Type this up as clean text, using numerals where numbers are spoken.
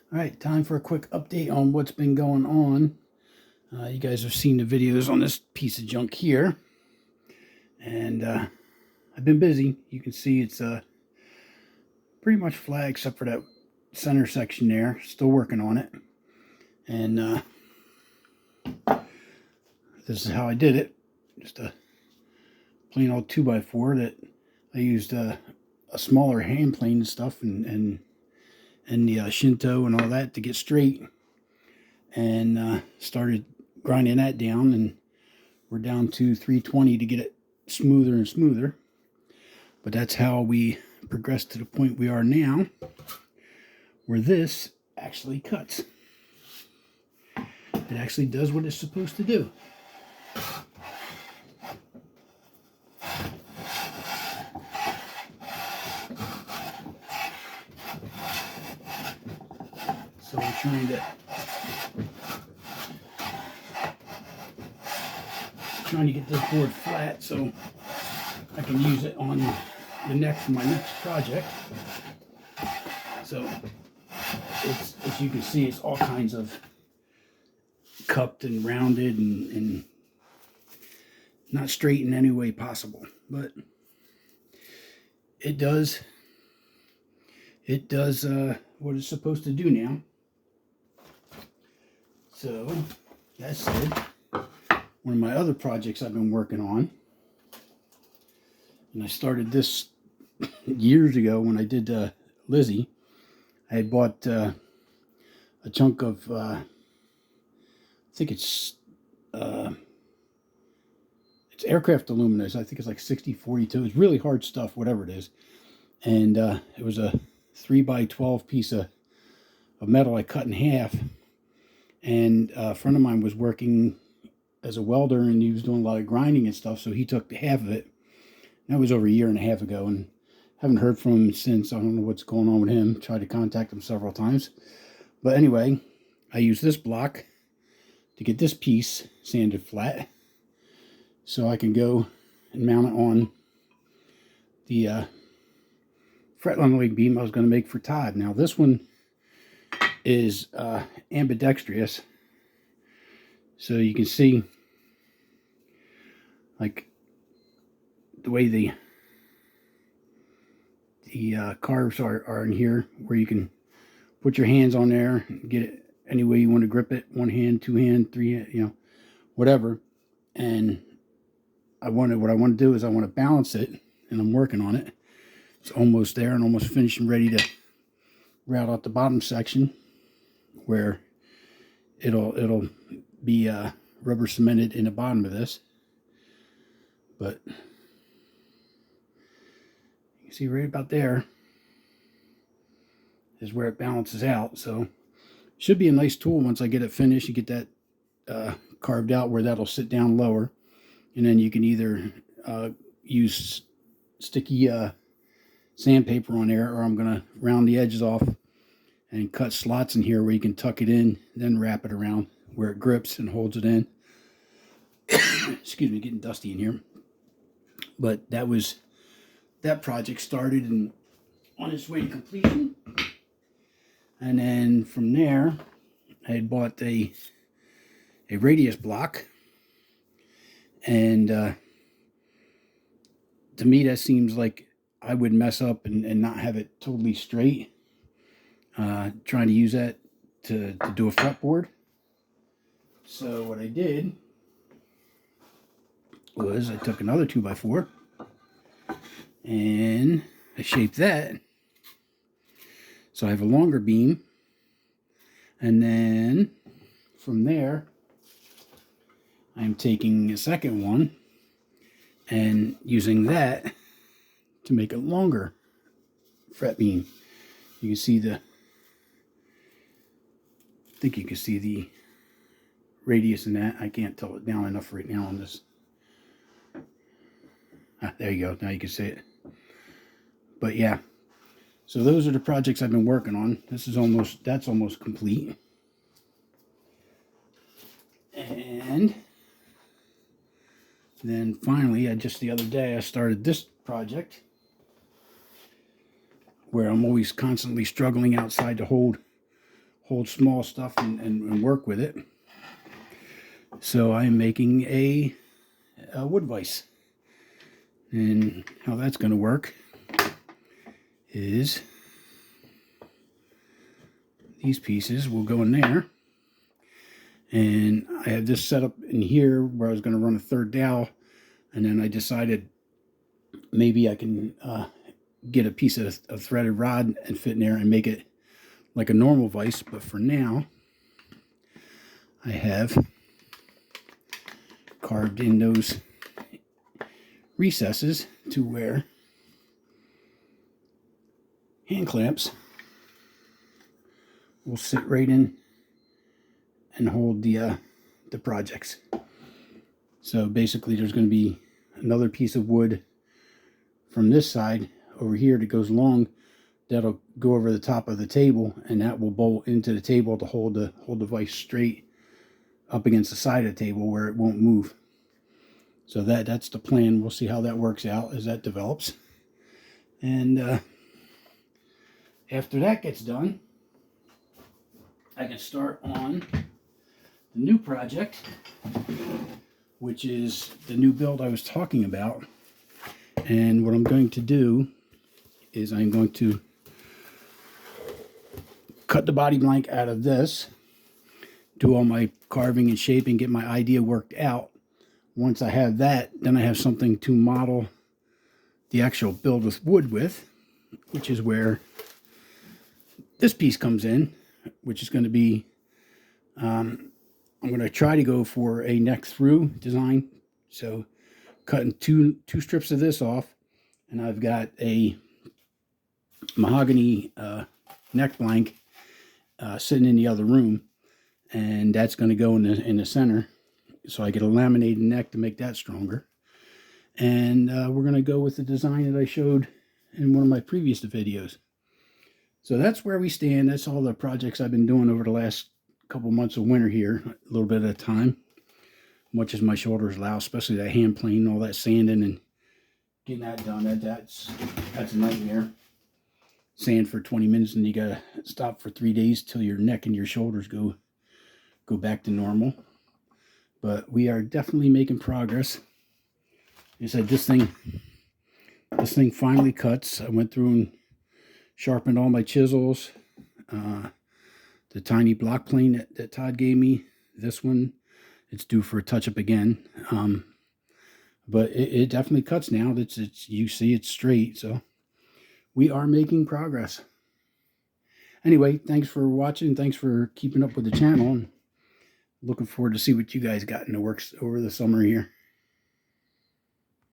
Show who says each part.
Speaker 1: All right, time for a quick update on what's been going on. You guys have seen the videos on this piece of junk here. And I've been busy. You can see it's pretty much flat except for that center section there. Still working on it. And this is how I did it. Just a plain old 2x4 that I used a smaller hand plane and stuff and the Shinto and all that to get straight, and started grinding that down, and we're down to 320 to get it smoother and smoother. But that's how we progressed to the point we are now, where this actually cuts. It actually does what it's supposed to do. So we're trying to get this board flat so I can use it on my next project. So it's, as you can see, it's all kinds of cupped and rounded and not straight in any way possible, but it does what it's supposed to do now. So that said, one of my other projects I've been working on, and I started this years ago when I did Lizzie. I had bought a chunk of I think it's aircraft aluminum. I think it's like 6042. It's really hard stuff, whatever it is. And it was a 3x12 piece of metal I cut in half. And a friend of mine was working as a welder, and he was doing a lot of grinding and stuff, so he took half of it. That was over a year and a half ago, and haven't heard from him since. I don't know what's going on with him. Tried to contact him several times. But anyway, I used this block to get this piece sanded flat so I can go and mount it on the fret leveling beam I was going to make for Todd. Now this one is ambidextrous, so you can see like the way the carves are in here, where you can put your hands on there and get it any way you want to grip it. One hand, two hand, three hand, you know, whatever. And what I want to do is I want to balance it, and I'm working on it. It's almost there and almost finished and ready to route out the bottom section, where it'll be rubber cemented in the bottom of this. But you can see right about there is where it balances out. So should be a nice tool once I get it finished. You get that carved out where that'll sit down lower, and then you can either use sticky sandpaper on there, or I'm gonna round the edges off and cut slots in here where you can tuck it in, then wrap it around where it grips and holds it in. Excuse me, getting dusty in here. But that project started and on its way to completion. And then from there, I had bought a radius block, and to me that seems like I would mess up and not have it totally straight. Trying to use that to do a fretboard. So what I did was I took another 2x4 and I shaped that so I have a longer beam, and then from there I'm taking a second one and using that to make a longer fret beam. You can see I think you can see the radius in that. I can't tell it down enough right now on this. There you go. Now you can see it. But yeah, so those are the projects I've been working on. That's almost complete. And then finally, just the other day, I started this project where I'm always constantly struggling outside to hold hold small stuff and work with it. So I'm making a wood vise. And how that's going to work is these pieces will go in there. And I have this set up in here where I was going to run a third dowel. And then I decided maybe I can get a piece of threaded rod and fit in there and make it like a normal vise. But for now, I have carved in those recesses to where hand clamps will sit right in and hold the projects. So basically there's going to be another piece of wood from this side over here that goes along, that'll go over the top of the table, and that will bolt into the table to hold the vise straight up against the side of the table where it won't move. So that's the plan. We'll see how that works out as that develops. And after that gets done, I can start on the new project, which is the new build I was talking about. And what I'm going to do is I'm going to cut the body blank out of this, do all my carving and shaping, get my idea worked out. Once I have that, then I have something to model the actual build with wood with, which is where this piece comes in, which is going to be, I'm going to try to go for a neck through design. So cutting two strips of this off, and I've got a mahogany neck blank sitting in the other room, and that's going to go in the center. So I get a laminated neck to make that stronger. And we're going to go with the design that I showed in one of my previous videos. So that's where we stand. That's all the projects I've been doing over the last couple months of winter here, a little bit at a time, much as my shoulders allow, especially that hand plane, all that sanding and getting that done. That's a nightmare. Sand for 20 minutes and you gotta stop for 3 days till your neck and your shoulders go back to normal. But we are definitely making progress. Like I said, this thing finally cuts. I went through and sharpened all my chisels. The tiny block plane that Todd gave me, this one, it's due for a touch-up again. But it definitely cuts now. It's you see it's straight, so we are making progress. Anyway, thanks for watching. Thanks for keeping up with the channel. And looking forward to see what you guys got in the works over the summer here.